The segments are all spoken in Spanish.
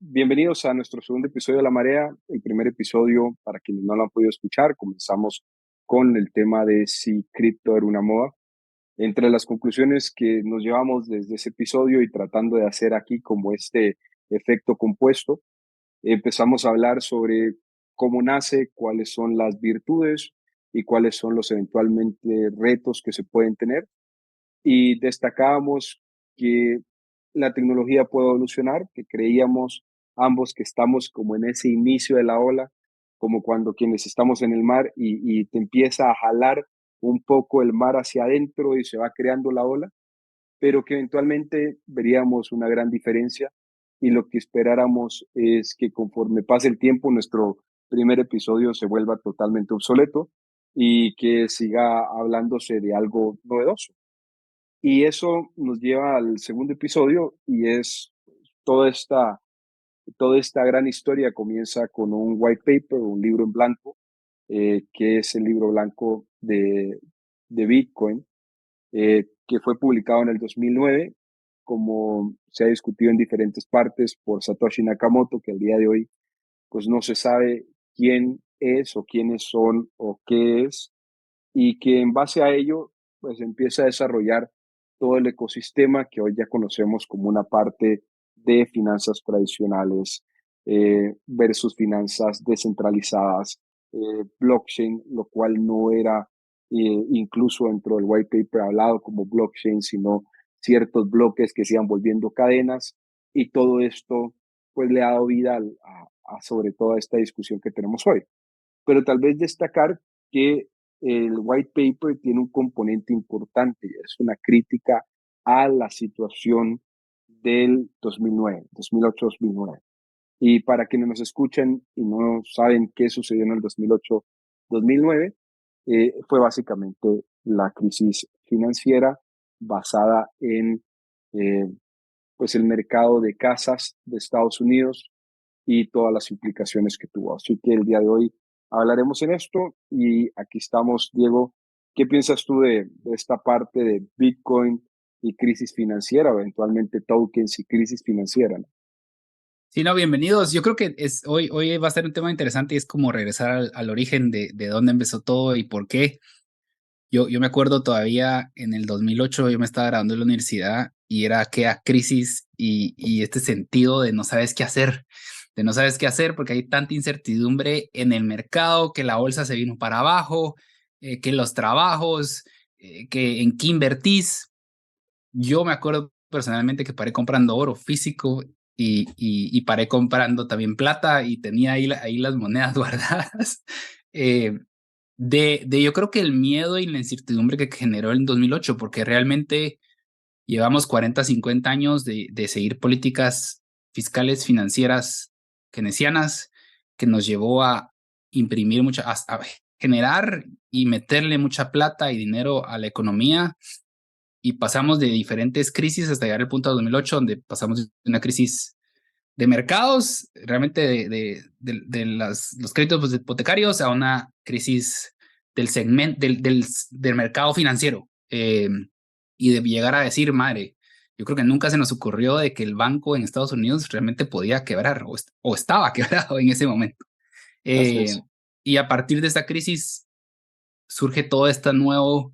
Bienvenidos a nuestro segundo episodio de La Marea. El primer episodio, para quienes no lo han podido escuchar, comenzamos con el tema de si cripto era una moda. Entre las conclusiones que nos llevamos desde ese episodio y tratando de hacer aquí como este efecto compuesto, empezamos a hablar sobre cómo nace, cuáles son las virtudes y cuáles son los eventualmente retos que se pueden tener, y destacábamos que la tecnología puede evolucionar, que creíamos ambos que estamos como en ese inicio de la ola, como cuando quienes estamos en el mar y te empieza a jalar un poco el mar hacia adentro y se va creando la ola, pero que eventualmente veríamos una gran diferencia, y lo que esperáramos es que conforme pase el tiempo nuestro primer episodio se vuelva totalmente obsoleto y que siga hablándose de algo novedoso. Y eso nos lleva al segundo episodio, y es toda esta, toda esta gran historia comienza con un white paper, un libro en blanco, que es el libro blanco de Bitcoin, que fue publicado en el 2009, como se ha discutido en diferentes partes por Satoshi Nakamoto, que al día de hoy pues no se sabe quién es o quiénes son o qué es, y que en base a ello pues empieza a desarrollar todo el ecosistema que hoy ya conocemos como una parte de finanzas tradicionales versus finanzas descentralizadas, blockchain, lo cual no era incluso dentro del white paper hablado como blockchain, sino ciertos bloques que se iban volviendo cadenas, y todo esto pues le ha dado vida a sobre toda esta discusión que tenemos hoy. Pero tal vez destacar que el white paper tiene un componente importante, y es una crítica a la situación del 2009, 2008-2009. Y para quienes nos escuchan y no saben qué sucedió en el 2008-2009, fue básicamente la crisis financiera basada en eh, pues el mercado de casas de Estados Unidos y todas las implicaciones que tuvo. Así que el día de hoy hablaremos en esto, y aquí estamos, Diego. ¿Qué piensas tú de esta parte de Bitcoin y crisis financiera, o eventualmente tokens y crisis financiera, ¿no? Sí, no, bienvenidos. Yo creo que hoy va a ser un tema interesante y es como regresar al origen de dónde empezó todo y por qué. Yo me acuerdo todavía en el 2008 yo me estaba graduando en la universidad y era aquella crisis y este sentido de no sabes qué hacer, de no sabes qué hacer porque hay tanta incertidumbre en el mercado, que la bolsa se vino para abajo, que los trabajos, que en qué invertís. Yo me acuerdo personalmente que paré comprando oro físico y paré comprando también plata y tenía ahí las monedas guardadas. Eh, yo creo que el miedo y la incertidumbre que generó en 2008, porque realmente llevamos 40, 50 años de seguir políticas fiscales, financieras, keynesianas, que nos llevó a imprimir a generar y meterle mucha plata y dinero a la economía, y pasamos de diferentes crisis hasta llegar al punto de 2008, donde pasamos de una crisis de mercados, realmente los créditos pues, hipotecarios, a una crisis del segmento del mercado financiero. Y de llegar a decir, madre, yo creo que nunca se nos ocurrió de que el banco en Estados Unidos realmente podía quebrar o estaba quebrado en ese momento. Así Eh, es. y a partir de esta crisis surge todo este nuevo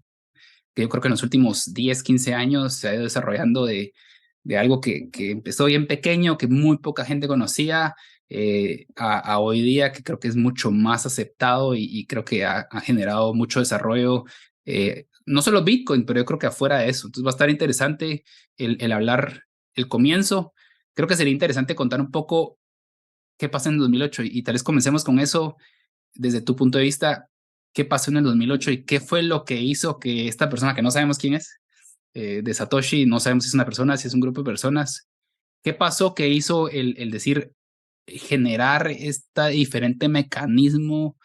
que yo creo que en los últimos 10, 15 años se ha ido desarrollando de algo que empezó bien pequeño, que muy poca gente conocía, a hoy día que creo que es mucho más aceptado y creo que ha generado mucho desarrollo, no solo Bitcoin, pero yo creo que afuera de eso. Entonces va a estar interesante el hablar el comienzo. Creo que sería interesante contar un poco qué pasa en 2008 y tal vez comencemos con eso desde tu punto de vista. ¿Qué pasó en el 2008 y qué fue lo que hizo que esta persona que no sabemos quién es, de Satoshi, no sabemos si es una persona, si es un grupo de personas, qué pasó que hizo el decir, generar este diferente mecanismo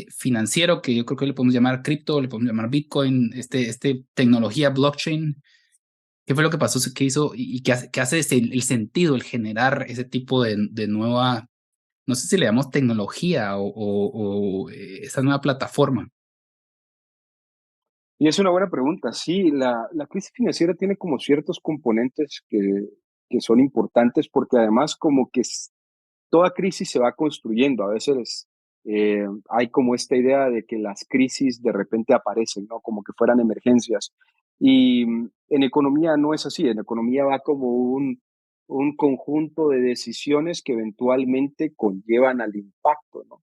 financiero que yo creo que le podemos llamar cripto, le podemos llamar Bitcoin, tecnología blockchain? ¿Qué fue lo que pasó, qué hizo y qué hace el sentido, el generar ese tipo de nueva, no sé si le llamamos tecnología o esa nueva plataforma? Y es una buena pregunta. Sí, la crisis financiera tiene como ciertos componentes que son importantes porque además como que toda crisis se va construyendo. A veces hay como esta idea de que las crisis de repente aparecen, ¿no? Como que fueran emergencias. Y en economía no es así. En economía va como un conjunto de decisiones que eventualmente conllevan al impacto, ¿no?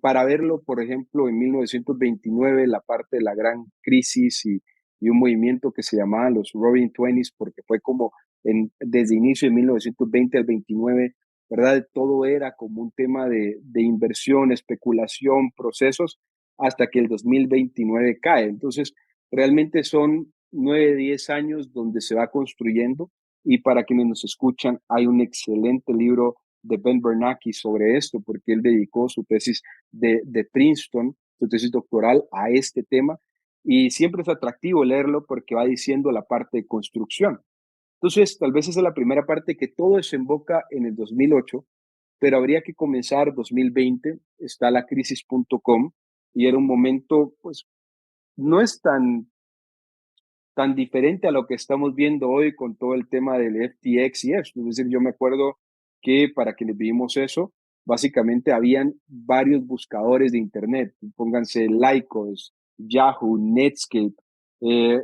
Para verlo, por ejemplo, en 1929, la parte de la gran crisis y un movimiento que se llamaba los Roaring Twenties, porque fue como desde inicio de 1920 al 29, ¿verdad? Todo era como un tema de inversión, especulación, procesos, hasta que el 2029 cae. Entonces, realmente son 9, 10 años donde se va construyendo y para quienes nos escuchan, hay un excelente libro de Ben Bernanke sobre esto, porque él dedicó su tesis de Princeton, su tesis doctoral, a este tema, y siempre es atractivo leerlo porque va diciendo la parte de construcción. Entonces, tal vez esa es la primera parte, que todo desemboca en el 2008, pero habría que comenzar 2020, está la crisis.com, y era un momento, pues, no es tan diferente a lo que estamos viendo hoy con todo el tema del FTX y esto. Es decir, yo me acuerdo que para quienes vivimos eso, básicamente habían varios buscadores de Internet, pónganse Lycos, Yahoo, Netscape,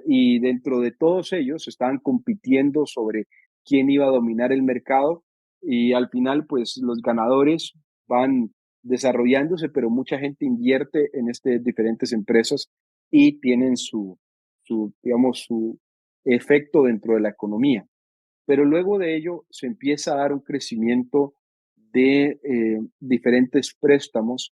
y dentro de todos ellos estaban compitiendo sobre quién iba a dominar el mercado y al final pues los ganadores van desarrollándose, pero mucha gente invierte en estas diferentes empresas y tienen digamos, su efecto dentro de la economía. Pero luego de ello se empieza a dar un crecimiento de diferentes préstamos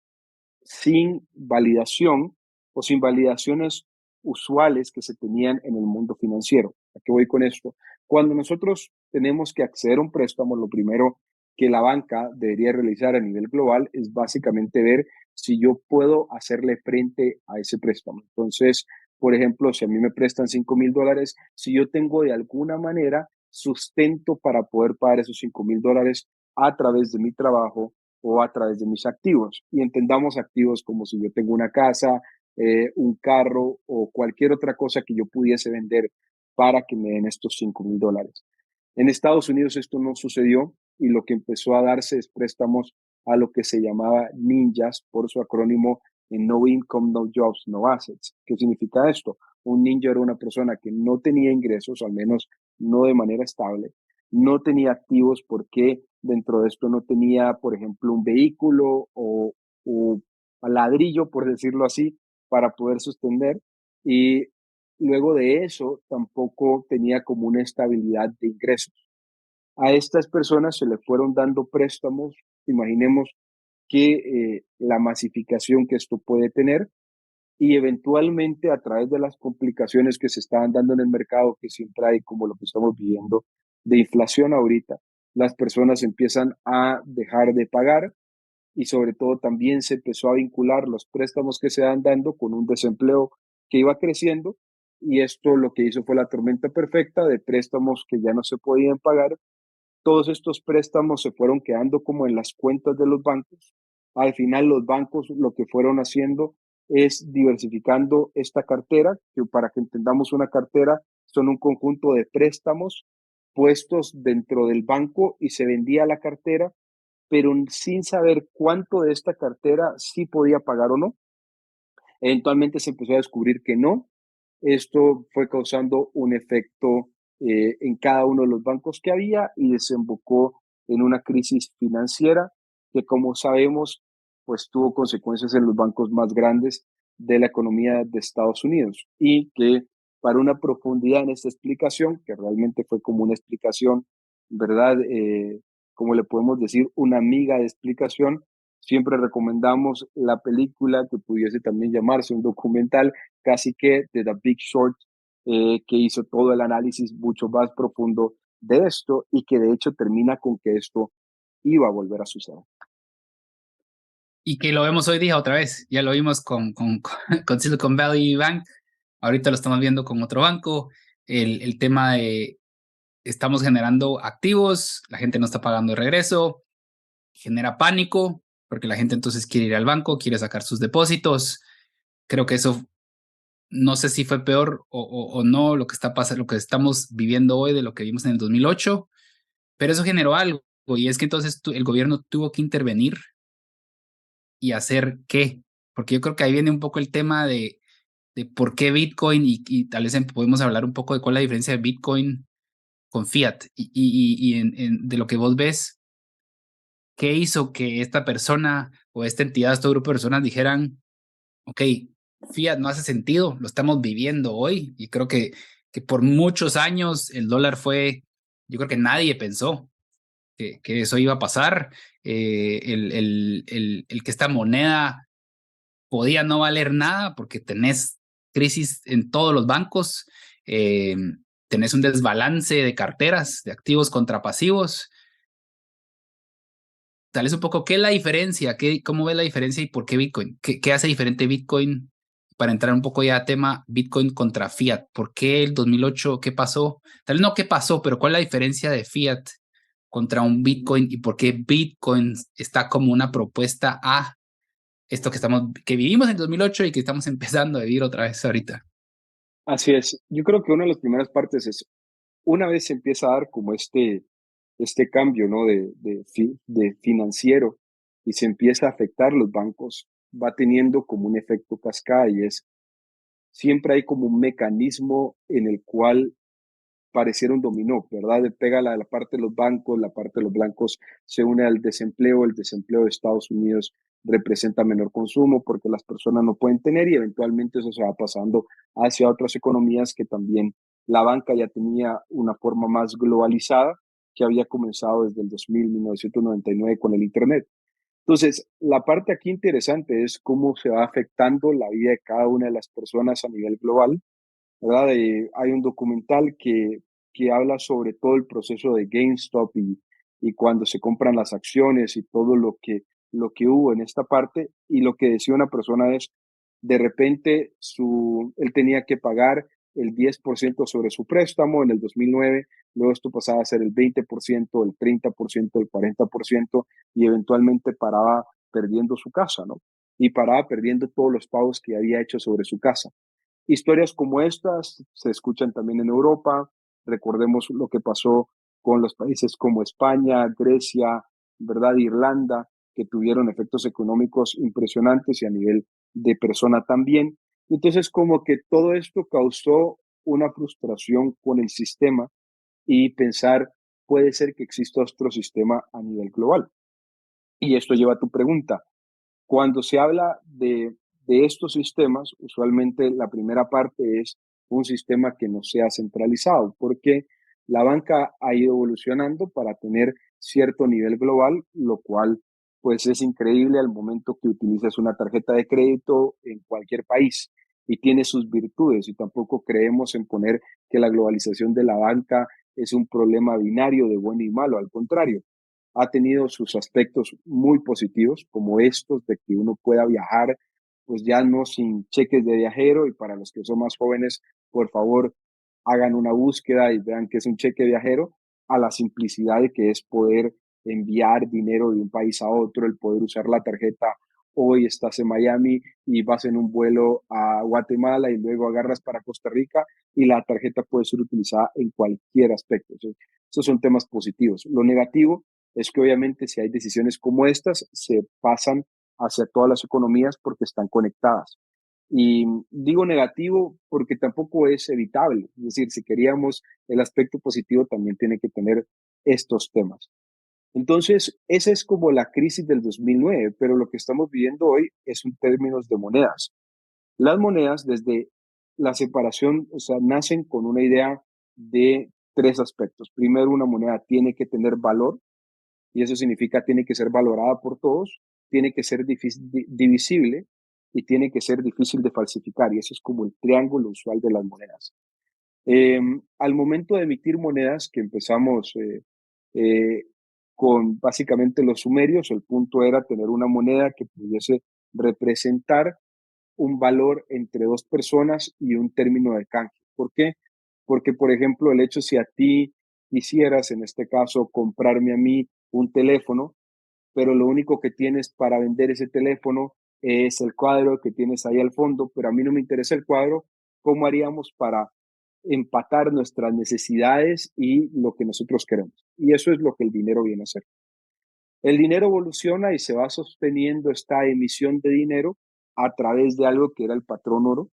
sin validación o sin validaciones usuales que se tenían en el mundo financiero. ¿A qué voy con esto? Cuando nosotros tenemos que acceder a un préstamo, lo primero que la banca debería realizar a nivel global es básicamente ver si yo puedo hacerle frente a ese préstamo. Entonces, por ejemplo, si a mí me prestan $5,000, si yo tengo de alguna manera sustento para poder pagar esos $5,000 a través de mi trabajo o a través de mis activos. Y entendamos activos como si yo tengo una casa, un carro o cualquier otra cosa que yo pudiese vender para que me den estos $5,000. En Estados Unidos esto no sucedió y lo que empezó a darse es préstamos a lo que se llamaba ninjas, por su acrónimo en No Income, No Jobs, No Assets. ¿Qué significa esto? Un ninja era una persona que no tenía ingresos, al menos no de manera estable, no tenía activos porque dentro de esto no tenía, por ejemplo, un vehículo o ladrillo, por decirlo así, para poder sostener. Y luego de eso tampoco tenía como una estabilidad de ingresos. A estas personas se le fueron dando préstamos, imaginemos que la masificación que esto puede tener y eventualmente a través de las complicaciones que se estaban dando en el mercado, que siempre hay como lo que estamos viviendo de inflación ahorita, las personas empiezan a dejar de pagar y sobre todo también se empezó a vincular los préstamos que se dan dando con un desempleo que iba creciendo y esto lo que hizo fue la tormenta perfecta de préstamos que ya no se podían pagar. Todos estos préstamos se fueron quedando como en las cuentas de los bancos. Al final los bancos lo que fueron haciendo es diversificando esta cartera, que para que entendamos una cartera son un conjunto de préstamos puestos dentro del banco y se vendía la cartera, pero sin saber cuánto de esta cartera sí podía pagar o no. Eventualmente se empezó a descubrir que no. Esto fue causando un efecto en cada uno de los bancos que había y desembocó en una crisis financiera que, como sabemos, pues tuvo consecuencias en los bancos más grandes de la economía de Estados Unidos y que para una profundidad en esta explicación, que realmente fue como una explicación, ¿verdad? Como le podemos decir, una amiga de explicación, siempre recomendamos la película que pudiese también llamarse un documental, casi que de The Big Short, que hizo todo el análisis mucho más profundo de esto y que de hecho termina con que esto iba a volver a suceder. Y que lo vemos hoy día otra vez. Ya lo vimos con Silicon Valley Bank. Ahorita lo estamos viendo con otro banco. El tema de estamos generando activos, la gente no está pagando de regreso, genera pánico, porque la gente entonces quiere ir al banco, quiere sacar sus depósitos. Creo que eso no sé si fue peor o no lo que está pasando, lo que estamos viviendo hoy de lo que vimos en el 2008. Pero eso generó algo, y es que entonces el gobierno tuvo que intervenir y hacer qué, porque yo creo que ahí viene un poco el tema de por qué Bitcoin y tal vez podemos hablar un poco de cuál es la diferencia de Bitcoin con Fiat de lo que vos ves, qué hizo que esta persona o esta entidad, este grupo de personas dijeran, ok, Fiat no hace sentido, lo estamos viviendo hoy y creo que por muchos años el dólar fue, yo creo que nadie pensó que eso iba a pasar, el que esta moneda podía no valer nada porque tenés crisis en todos los bancos, eh, tenés un desbalance de carteras, de activos contra pasivos. Tal vez un poco, ¿qué es la diferencia? ¿Cómo ves la diferencia y por qué Bitcoin? ¿Qué hace diferente Bitcoin? Para entrar un poco ya a tema Bitcoin contra Fiat. ¿Por qué el 2008? ¿Qué pasó? Tal vez no qué pasó, pero ¿cuál es la diferencia de Fiat contra un Bitcoin y por qué Bitcoin está como una propuesta a esto que vivimos en 2008 y que estamos empezando a vivir otra vez ahorita? Así es. Yo creo que una de las primeras partes es, una vez se empieza a dar como este cambio, ¿no? De financiero y se empieza a afectar los bancos, va teniendo como un efecto cascada y es, siempre hay como un mecanismo en el cual pareciera un dominó, ¿verdad? Pega la parte de los bancos, la parte de los blancos se une al desempleo, el desempleo de Estados Unidos representa menor consumo porque las personas no pueden tener y eventualmente eso se va pasando hacia otras economías que también la banca ya tenía una forma más globalizada que había comenzado desde el 2000, 1999 con el Internet. Entonces, la parte aquí interesante es cómo se va afectando la vida de cada una de las personas a nivel global, ¿verdad? Hay un documental que habla sobre todo el proceso de GameStop y cuando se compran las acciones y todo lo que hubo en esta parte. Y lo que decía una persona es, de repente él tenía que pagar el 10% sobre su préstamo en el 2009, luego esto pasaba a ser el 20%, el 30%, el 40% y eventualmente paraba perdiendo su casa, ¿no? Y paraba perdiendo todos los pagos que había hecho sobre su casa. Historias como estas se escuchan también en Europa. Recordemos lo que pasó con los países como España, Grecia, ¿verdad? Irlanda, que tuvieron efectos económicos impresionantes y a nivel de persona también. Entonces, como que todo esto causó una frustración con el sistema y pensar, puede ser que exista otro sistema a nivel global. Y esto lleva a tu pregunta. Cuando se habla de estos sistemas, usualmente la primera parte es un sistema que no sea centralizado, porque la banca ha ido evolucionando para tener cierto nivel global, lo cual pues es increíble al momento que utilizas una tarjeta de crédito en cualquier país y tiene sus virtudes y tampoco creemos en poner que la globalización de la banca es un problema binario de bueno y malo, al contrario, ha tenido sus aspectos muy positivos, como estos de que uno pueda viajar, pues ya no sin cheques de viajero, y para los que son más jóvenes, por favor, hagan una búsqueda y vean qué es un cheque viajero, a la simplicidad de que es poder enviar dinero de un país a otro, el poder usar la tarjeta. Hoy estás en Miami y vas en un vuelo a Guatemala y luego agarras para Costa Rica y la tarjeta puede ser utilizada en cualquier aspecto. Esos son temas positivos. Lo negativo es que obviamente si hay decisiones como estas, se pasan hacia todas las economías porque están conectadas. Y digo negativo porque tampoco es evitable. Es decir, si queríamos el aspecto positivo, también tiene que tener estos temas. Entonces, esa es como la crisis del 2009, pero lo que estamos viviendo hoy es en términos de monedas. Las monedas, desde la separación, o sea, nacen con una idea de tres aspectos. Primero, una moneda tiene que tener valor, y eso significa tiene que ser valorada por todos, tiene que ser divisible y tiene que ser difícil de falsificar. Y eso es como el triángulo usual de las monedas. Al momento de emitir monedas, que empezamos eh, con básicamente los sumerios, el punto era tener una moneda que pudiese representar un valor entre dos personas y un término de canje. ¿Por qué? Porque, por ejemplo, el hecho si a ti quisieras, en este caso, comprarme a mí un teléfono, pero lo único que tienes para vender ese teléfono es el cuadro que tienes ahí al fondo, pero a mí no me interesa el cuadro, ¿cómo haríamos para empatar nuestras necesidades y lo que nosotros queremos. Y eso es lo que el dinero viene a hacer. El dinero evoluciona y se va sosteniendo esta emisión de dinero a través de algo que era el patrón oro.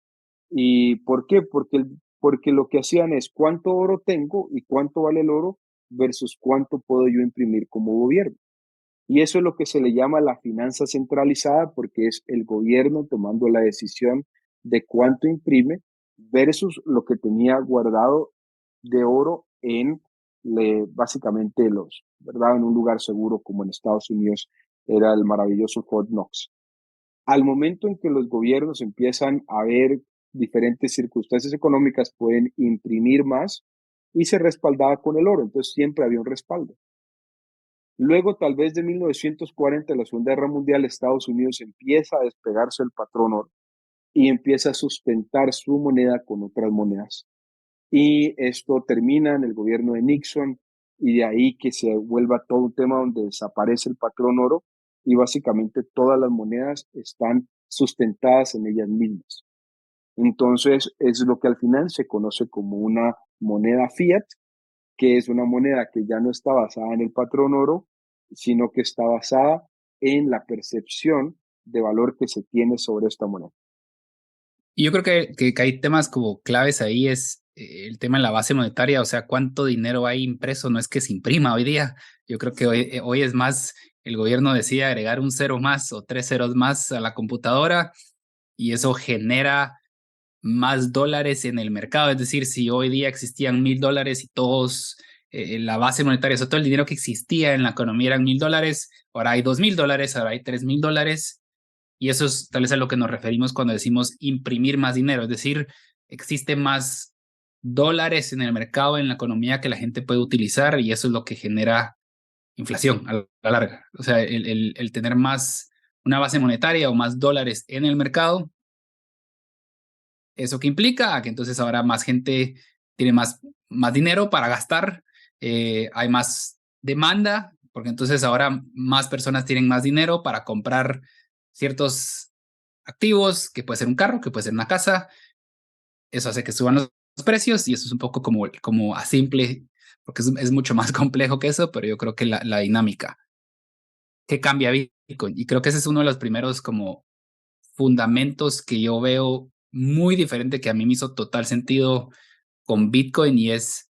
¿Y por qué? Porque lo que hacían es cuánto oro tengo y cuánto vale el oro versus cuánto puedo yo imprimir como gobierno. Y eso es lo que se le llama la finanza centralizada, porque es el gobierno tomando la decisión de cuánto imprime versus lo que tenía guardado de oro básicamente ¿verdad? En un lugar seguro como en Estados Unidos era el maravilloso Fort Knox. Al momento en que los gobiernos empiezan a ver diferentes circunstancias económicas, pueden imprimir más y se respaldaba con el oro, entonces siempre había un respaldo. Luego, tal vez de 1940, la Segunda Guerra Mundial, Estados Unidos empieza a despegarse del patrón oro y empieza a sustentar su moneda con otras monedas. Y esto termina en el gobierno de Nixon y de ahí que se vuelva todo un tema donde desaparece el patrón oro y básicamente todas las monedas están sustentadas en ellas mismas. Entonces, es lo que al final se conoce como una moneda fiat, que es una moneda que ya no está basada en el patrón oro, sino que está basada en la percepción de valor que se tiene sobre esta moneda. Y yo creo que hay temas como claves ahí, es el tema de la base monetaria, o sea, cuánto dinero hay impreso, no es que se imprima hoy día. Yo creo que hoy es más, el gobierno decide agregar un cero más o tres ceros más a la computadora y eso genera más dólares en el mercado. Es decir, si hoy día existían $1,000 y todos, la base monetaria, o sea, todo el dinero que existía en la economía eran $1,000, ahora hay $2,000, ahora hay $3,000. Y eso es tal vez a lo que nos referimos cuando decimos imprimir más dinero. Es decir, existe más dólares en el mercado, en la economía que la gente puede utilizar y eso es lo que genera inflación a la larga. O sea, el tener más, una base monetaria o más dólares en el mercado, ¿eso que implica? Que entonces ahora más gente tiene más dinero para gastar, hay más demanda, porque entonces ahora más personas tienen más dinero para comprar ciertos activos, que puede ser un carro, que puede ser una casa. Eso hace que suban los precios y eso es un poco como a simple, porque es mucho más complejo que eso, pero yo creo que la dinámica que cambia Bitcoin. Y creo que ese es uno de los primeros como fundamentos que yo veo muy diferente, que a mí me hizo total sentido con Bitcoin y es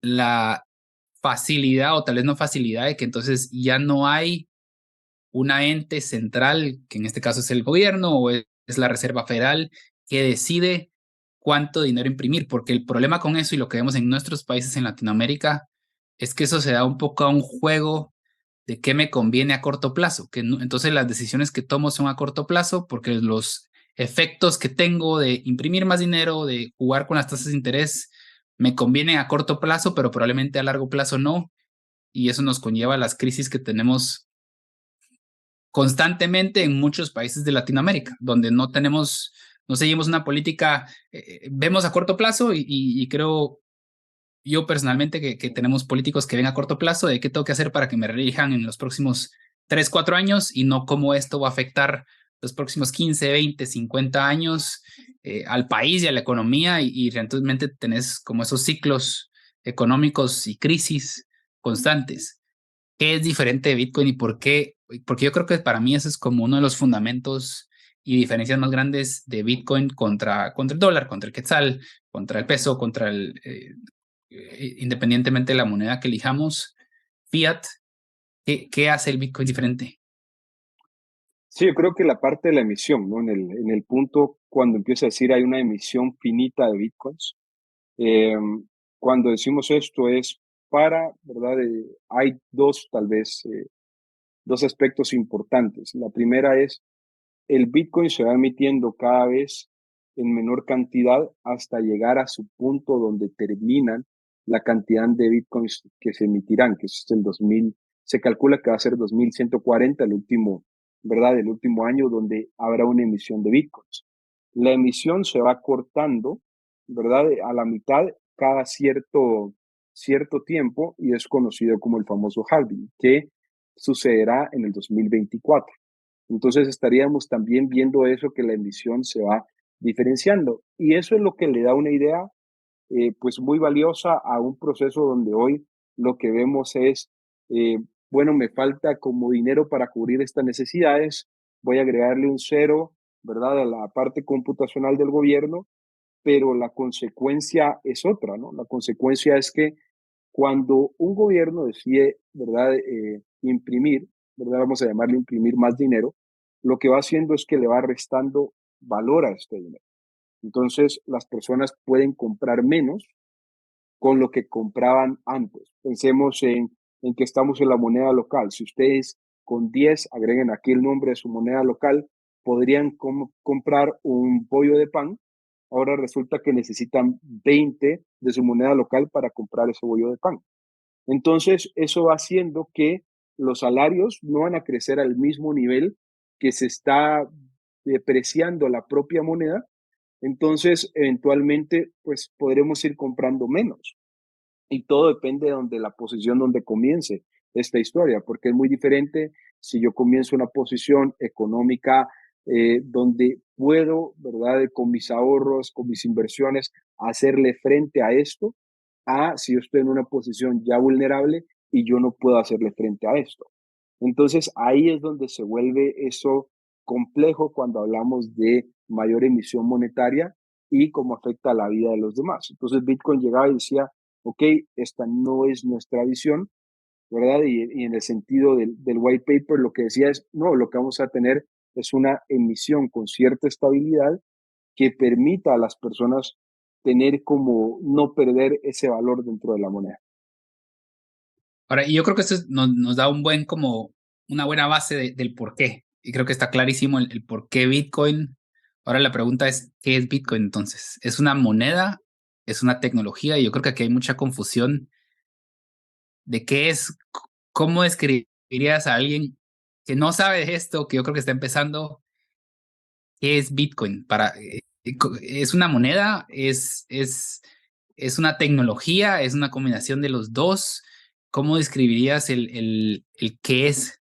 la facilidad o tal vez no facilidad de que entonces ya no hay una ente central, que en este caso es el gobierno o es la Reserva Federal, que decide cuánto dinero imprimir, porque el problema con eso y lo que vemos en nuestros países en Latinoamérica es que eso se da un poco a un juego de qué me conviene a corto plazo, que entonces las decisiones que tomo son a corto plazo porque los efectos que tengo de imprimir más dinero, de jugar con las tasas de interés, me conviene a corto plazo, pero probablemente a largo plazo no, y eso nos conlleva a las crisis que tenemos constantemente en muchos países de Latinoamérica, donde no seguimos una política, vemos a corto plazo y creo yo personalmente que tenemos políticos que ven a corto plazo de qué tengo que hacer para que me reelijan en los próximos 3 4 años y no cómo esto va a afectar los próximos 15 20 50 años al país y a la economía y realmente tenés como esos ciclos económicos y crisis constantes. ¿Qué es diferente de Bitcoin y por qué? Porque yo creo que para mí ese es como uno de los fundamentos y diferencias más grandes de Bitcoin contra el dólar, contra el quetzal, contra el peso, independientemente de la moneda que elijamos, fiat. ¿Qué hace el Bitcoin diferente? Sí, yo creo que la parte de la emisión, ¿no? En el punto cuando empieza a decir hay una emisión finita de bitcoins, eh, cuando decimos esto es ¿verdad? Hay tal vez, dos aspectos importantes. La primera es el Bitcoin se va emitiendo cada vez en menor cantidad hasta llegar a su punto donde terminan la cantidad de Bitcoins que se emitirán, que es el 2000, se calcula que va a ser 2140, el último, ¿verdad? El último año donde habrá una emisión de Bitcoins. La emisión se va cortando, ¿verdad? A la mitad cada cierto tiempo y es conocido como el famoso halving, que sucederá en el 2024. Entonces estaríamos también viendo eso, que la emisión se va diferenciando. Y eso es lo que le da una idea pues muy valiosa a un proceso donde hoy lo que vemos es, bueno, me falta como dinero para cubrir estas necesidades, voy a agregarle un cero, ¿verdad?, a la parte computacional del gobierno, pero la consecuencia es otra, ¿no? La consecuencia es que cuando un gobierno decide, ¿verdad?, imprimir, ¿verdad?, vamos a llamarle imprimir más dinero, lo que va haciendo es que le va restando valor a este dinero. Entonces, las personas pueden comprar menos con lo que compraban antes. Pensemos en que estamos en la moneda local. Si ustedes con 10 agreguen aquí el nombre de su moneda local, podrían comprar un pollo de pan. Ahora resulta que necesitan 20 de su moneda local para comprar ese bollo de pan. Entonces, eso va haciendo que los salarios no van a crecer al mismo nivel que se está depreciando la propia moneda. Entonces, eventualmente, pues podremos ir comprando menos. Y todo depende de donde la posición donde comience esta historia, porque es muy diferente si yo comienzo una posición económica donde puedo, ¿verdad?, con mis ahorros, con mis inversiones, hacerle frente a esto, a si yo estoy en una posición ya vulnerable y yo no puedo hacerle frente a esto. Entonces ahí es donde se vuelve eso complejo cuando hablamos de mayor emisión monetaria y cómo afecta a la vida de los demás. Entonces Bitcoin llegaba y decía, ok, esta no es nuestra visión, ¿verdad? Y en el sentido del white paper lo que decía es, no, lo que vamos a tener es una emisión con cierta estabilidad que permita a las personas tener como no perder ese valor dentro de la moneda. Ahora, y yo creo que esto nos da un buen, como una buena base del por qué. Y creo que está clarísimo el por qué Bitcoin. Ahora la pregunta es, ¿qué es Bitcoin entonces? ¿Es una moneda? ¿Es una tecnología? Y yo creo que aquí hay mucha confusión de qué es, cómo describirías a alguien que no sabe de esto, que yo creo que está empezando, qué es Bitcoin. ¿Es una moneda? ¿Es una tecnología? ¿Es una combinación de los dos? ¿Cómo describirías el qué es